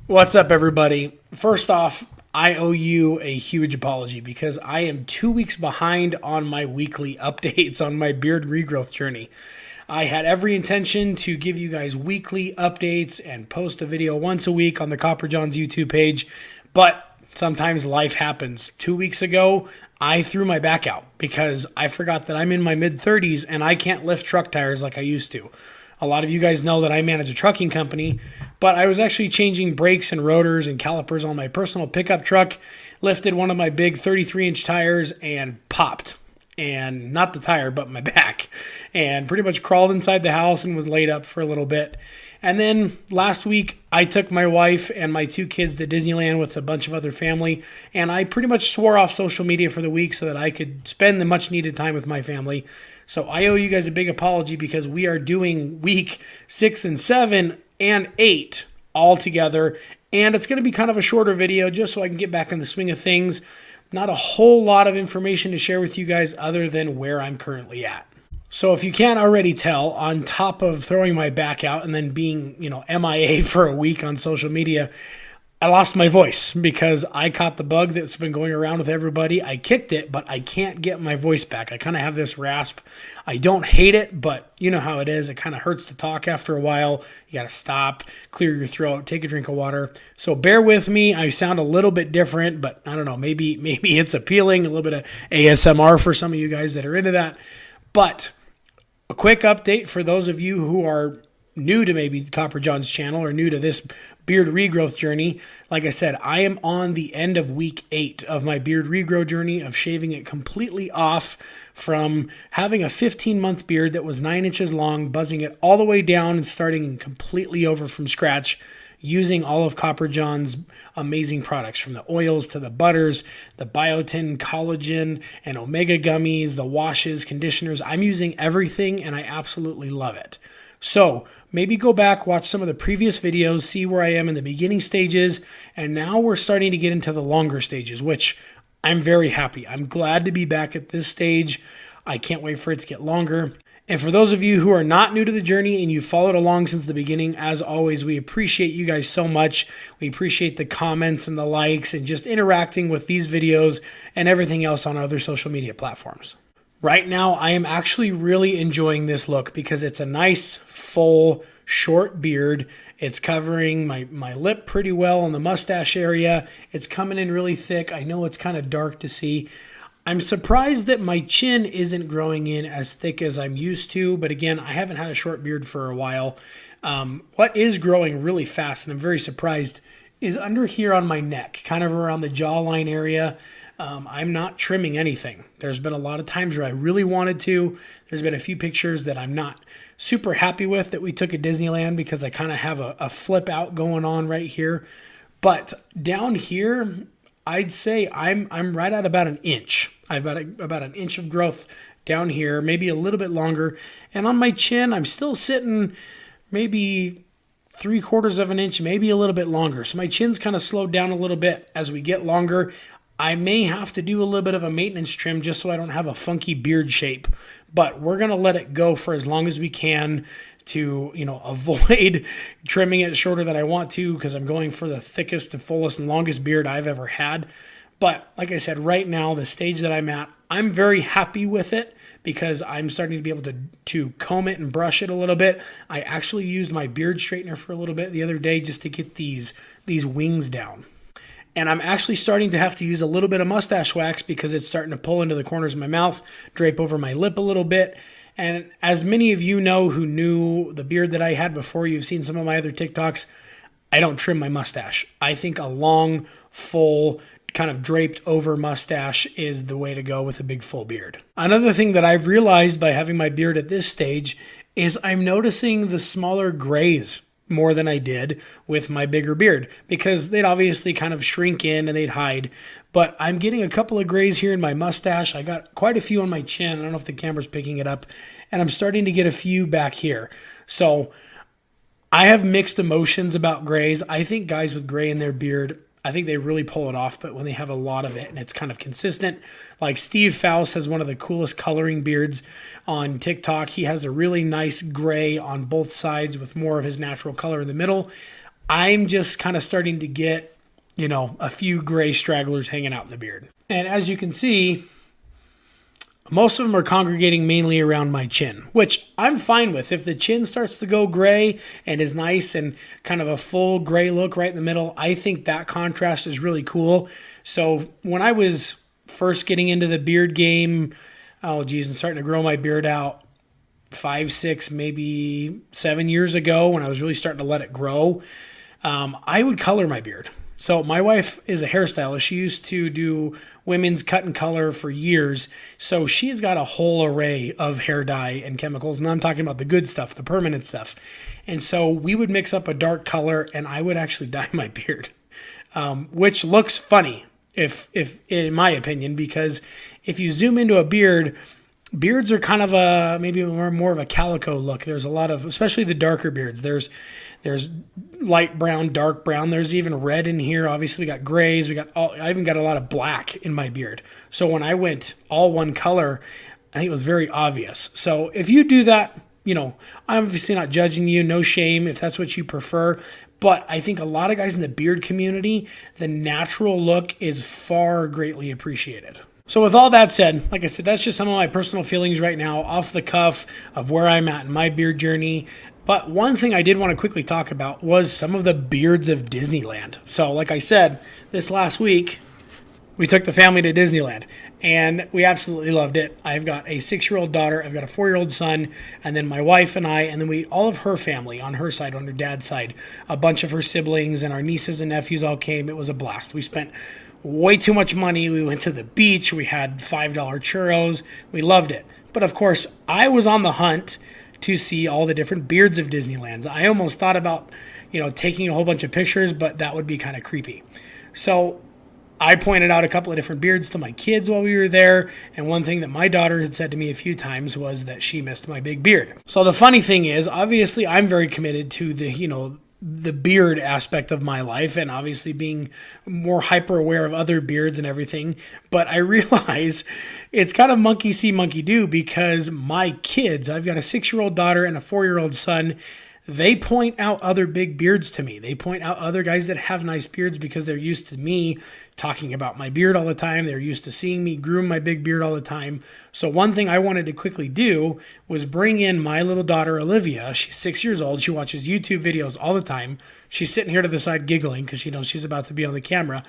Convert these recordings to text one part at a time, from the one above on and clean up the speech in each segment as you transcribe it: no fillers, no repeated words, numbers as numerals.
What's up, everybody? First off, I owe you a huge apology because I am 2 weeks behind on my weekly updates on my beard regrowth journey. I had every intention to give you guys weekly updates and post a video once a week on the Copper Johns YouTube page, but sometimes life happens. 2 weeks ago, I threw my back out because I forgot that I'm in my mid 30s and I can't lift truck tires like I used to. A lot of you guys know that I manage a trucking company, but I was actually changing brakes and rotors and calipers on my personal pickup truck, lifted one of my big 33-inch tires and popped. And not the tire, but my back. And pretty much crawled inside the house and was laid up for a little bit. And then last week, I took my wife and my two kids to Disneyland with a bunch of other family. And I pretty much swore off social media for the week so that I could spend the much needed time with my family. So I owe you guys a big apology because we are doing week 6 and 7 and 8 all together. And it's going to be kind of a shorter video just so I can get back in the swing of things. Not a whole lot of information to share with you guys other than where I'm currently at. So if you can't already tell, on top of throwing my back out and then being, MIA for a week on social media, I lost my voice because I caught the bug that's been going around with everybody. I kicked it, but I can't get my voice back. I kind of have this rasp. I don't hate it, but you know how it is. It kind of hurts to talk after a while. You got to stop, clear your throat, take a drink of water. So bear with me. I sound a little bit different, but I don't know. Maybe it's appealing, a little bit of ASMR for some of you guys that are into that. But a quick update for those of you who are new to maybe Copper John's channel or new to this beard regrowth journey. Like I said, I am on the end of week 8 of my beard regrow journey of shaving it completely off from having a 15-month beard that was 9 inches long, buzzing it all the way down and starting completely over from scratch using all of Copper John's amazing products, from the oils to the butters, the biotin, collagen, and omega gummies, the washes, conditioners. I'm using everything and I absolutely love it. So maybe go back, watch some of the previous videos, see where I am in the beginning stages, and now we're starting to get into the longer stages, which I'm very happy. I'm glad to be back at this stage. I can't wait for it to get longer. And for those of you who are not new to the journey and you followed along since the beginning, as always, we appreciate you guys so much. We appreciate the comments and the likes and just interacting with these videos and everything else on other social media platforms. Right now, I am actually really enjoying this look because it's a nice, full, short beard. It's covering my lip pretty well on the mustache area. It's coming in really thick. I know it's kind of dark to see. I'm surprised that my chin isn't growing in as thick as I'm used to, but again, I haven't had a short beard for a while. What is growing really fast, and I'm very surprised, is under here on my neck, kind of around the jawline area. I'm not trimming anything. There's been a lot of times where I really wanted to. There's been a few pictures that I'm not super happy with that we took at Disneyland because I kind of have a flip out going on right here. But down here, I'd say I'm right at about an inch. I've got about an inch of growth down here, maybe a little bit longer. And on my chin, I'm still sitting maybe 3/4 of an inch, maybe a little bit longer. So my chin's kind of slowed down a little bit as we get longer. I may have to do a little bit of a maintenance trim just so I don't have a funky beard shape, but we're going to let it go for as long as we can to, avoid trimming it shorter than I want to because I'm going for the thickest and fullest and longest beard I've ever had. But like I said, right now, the stage that I'm at, I'm very happy with it because I'm starting to be able to comb it and brush it a little bit. I actually used my beard straightener for a little bit the other day just to get these wings down. And I'm actually starting to have to use a little bit of mustache wax because it's starting to pull into the corners of my mouth, drape over my lip a little bit. And as many of you know who knew the beard that I had before, you've seen some of my other TikToks, I don't trim my mustache. I think a long, full, kind of draped over mustache is the way to go with a big full beard. Another thing that I've realized by having my beard at this stage is I'm noticing the smaller grays more than I did with my bigger beard because they'd obviously kind of shrink in and they'd hide. But I'm getting a couple of grays here in my mustache. I got quite a few on my chin. I don't know if the camera's picking it up. And I'm starting to get a few back here. So I have mixed emotions about grays. I think guys with gray in their beard, I think they really pull it off, but when they have a lot of it and it's kind of consistent, like Steve Faust has one of the coolest coloring beards on TikTok. He has a really nice gray on both sides with more of his natural color in the middle. I'm just kind of starting to get, a few gray stragglers hanging out in the beard. And as you can see, most of them are congregating mainly around my chin, which I'm fine with. If the chin starts to go gray and is nice and kind of a full gray look right in the middle, I think that contrast is really cool. So when I was first getting into the beard game, and starting to grow my beard out 5, 6, maybe 7 years ago, when I was really starting to let it grow, I would color my beard. So my wife is a hairstylist. She used to do women's cut and color for years. So she's got a whole array of hair dye and chemicals. And I'm talking about the good stuff, the permanent stuff. And so we would mix up a dark color and I would actually dye my beard, which looks funny, if in my opinion, because if you zoom into a beard, beards are kind of maybe more of a calico look. There's a lot of, especially the darker beards. There's light brown, dark brown. There's even red in here. Obviously, we got grays. I even got a lot of black in my beard. So when I went all one color, I think it was very obvious. So if you do that, I'm obviously not judging you. No shame if that's what you prefer. But I think a lot of guys in the beard community, the natural look is far greatly appreciated. So with all that said, like I said, that's just some of my personal feelings right now off the cuff of where I'm at in my beard journey. But one thing I did want to quickly talk about was some of the beards of Disneyland. So like I said, this last week, we took the family to Disneyland and we absolutely loved it. I've got a 6-year-old daughter, I've got a 4-year-old son, and then my wife and I, and then all of her family on her side, on her dad's side, a bunch of her siblings and our nieces and nephews all came. It was a blast. We spent way too much money. We went to the beach. We had $5 churros. We loved it. But of course, I was on the hunt to see all the different beards of Disneyland. I almost thought about, taking a whole bunch of pictures, but that would be kind of creepy. So I pointed out a couple of different beards to my kids while we were there. And one thing that my daughter had said to me a few times was that she missed my big beard. So the funny thing is, obviously, I'm very committed to the beard aspect of my life and obviously being more hyper aware of other beards and everything. But I realize it's kind of monkey see, monkey do, because my kids, I've got a 6-year-old daughter and a 4-year-old son. They point out other big beards to me. They point out other guys that have nice beards because they're used to me talking about my beard all the time. They're used to seeing me groom my big beard all the time. So one thing I wanted to quickly do was bring in my little daughter, Olivia. She's 6 years old. She watches YouTube videos all the time. She's sitting here to the side giggling because she knows she's about to be on the camera.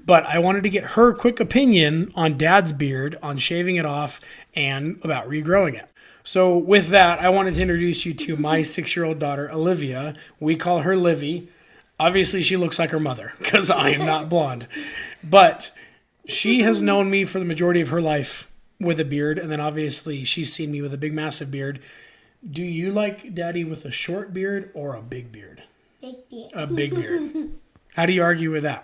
But I wanted to get her quick opinion on Dad's beard, on shaving it off, and about regrowing it. So with that, I wanted to introduce you to my 6-year-old daughter, Olivia. We call her Livy. Obviously, she looks like her mother because I am not blonde. But she has known me for the majority of her life with a beard. And then obviously, she's seen me with a big, massive beard. Do you like Daddy with a short beard or a big beard? Big beard. A big beard. How do you argue with that?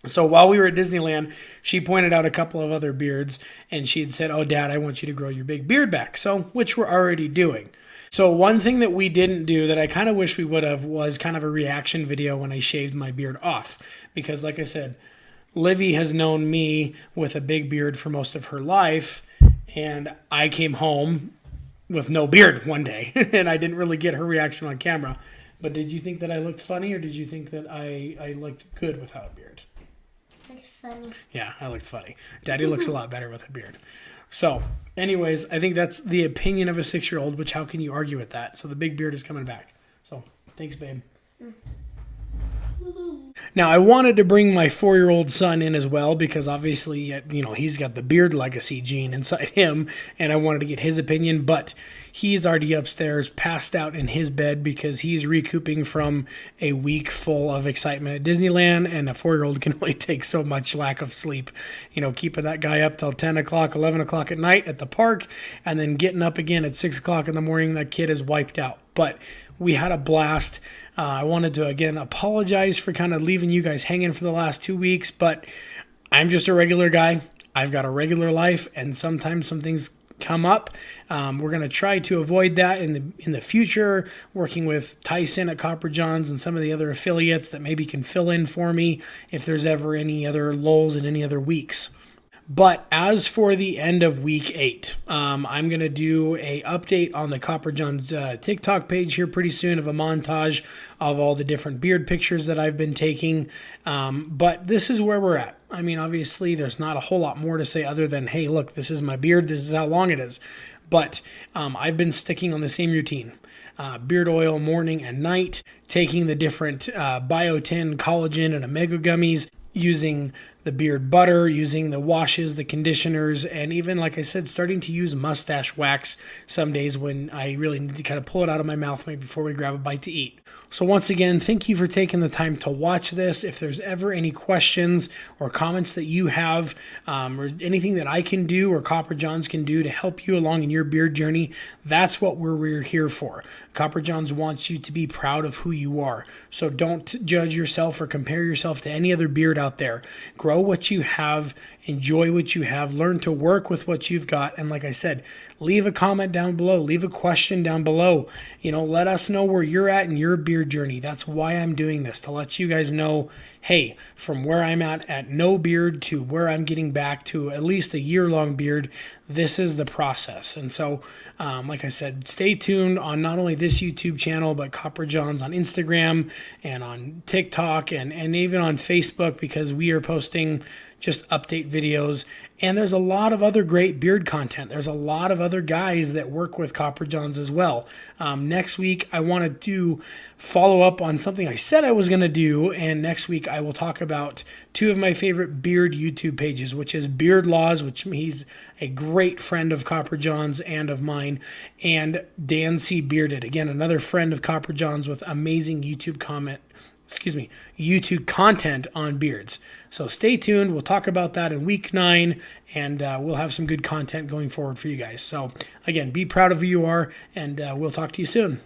So while we were at Disneyland, she pointed out a couple of other beards, and she had said, "Oh, Dad, I want you to grow your big beard back." So, which we're already doing. So one thing that we didn't do that I kind of wish we would have was kind of a reaction video when I shaved my beard off. Because like I said, Livy has known me with a big beard for most of her life, and I came home with no beard one day, and I didn't really get her reaction on camera. But did you think that I looked funny, or did you think that I looked good without a beard? Looks funny. Yeah, I looked funny. Daddy looks a lot better with a beard. So, anyways, I think that's the opinion of a 6-year-old, which how can you argue with that? So the big beard is coming back. So, thanks, babe. Now, I wanted to bring my 4-year-old son in as well because obviously, he's got the beard legacy gene inside him, and I wanted to get his opinion, but he's already upstairs, passed out in his bed because he's recouping from a week full of excitement at Disneyland, and a 4-year-old can only take so much lack of sleep. Keeping that guy up till 10 o'clock, 11 o'clock at night at the park, and then getting up again at 6 o'clock in the morning, that kid is wiped out. But we had a blast. I wanted to, again, apologize for kind of leaving you guys hanging for the last 2 weeks, but I'm just a regular guy. I've got a regular life, and sometimes some things come up. We're going to try to avoid that in the future, working with Tyson at Copper Johns and some of the other affiliates that maybe can fill in for me if there's ever any other lulls in any other weeks. But as for the end of week 8, I'm going to do a update on the Copper John's TikTok page here pretty soon of a montage of all the different beard pictures that I've been taking. But this is where we're at. I mean, obviously, there's not a whole lot more to say other than, hey, look, this is my beard. This is how long it is. But I've been sticking on the same routine. Beard oil morning and night, taking the different biotin, collagen, and omega gummies, using the beard butter, using the washes, the conditioners, and even, like I said, starting to use mustache wax some days when I really need to kind of pull it out of my mouth maybe before we grab a bite to eat. So once again, thank you for taking the time to watch this. If there's ever any questions or comments that you have, or anything that I can do or Copper Johns can do to help you along in your beard journey, that's what we're here for. Copper Johns wants you to be proud of who you are. So don't judge yourself or compare yourself to any other beard out there. Grow what you have, enjoy what you have, learn to work with what you've got. And like I said, leave a comment down below, leave a question down below. Let us know where you're at in your beard journey. That's why I'm doing this, to let you guys know, hey, from where I'm at no beard to where I'm getting back to at least a year-long beard, this is the process. And so, like I said, stay tuned on not only this YouTube channel, but Copper Johns on Instagram and on TikTok and even on Facebook, because we are posting just update videos. And there's a lot of other great beard content. There's a lot of other guys that work with Copper Johns as well. Next week, I want to follow up on something I said I was going to do. And next week, I will talk about 2 of my favorite beard YouTube pages, which is Beard Laws, which he's a great friend of Copper Johns and of mine, and Dan C. Bearded, again, another friend of Copper Johns with amazing YouTube content on beards. So stay tuned. We'll talk about that in week 9, and we'll have some good content going forward for you guys. So again, be proud of who you are, and we'll talk to you soon.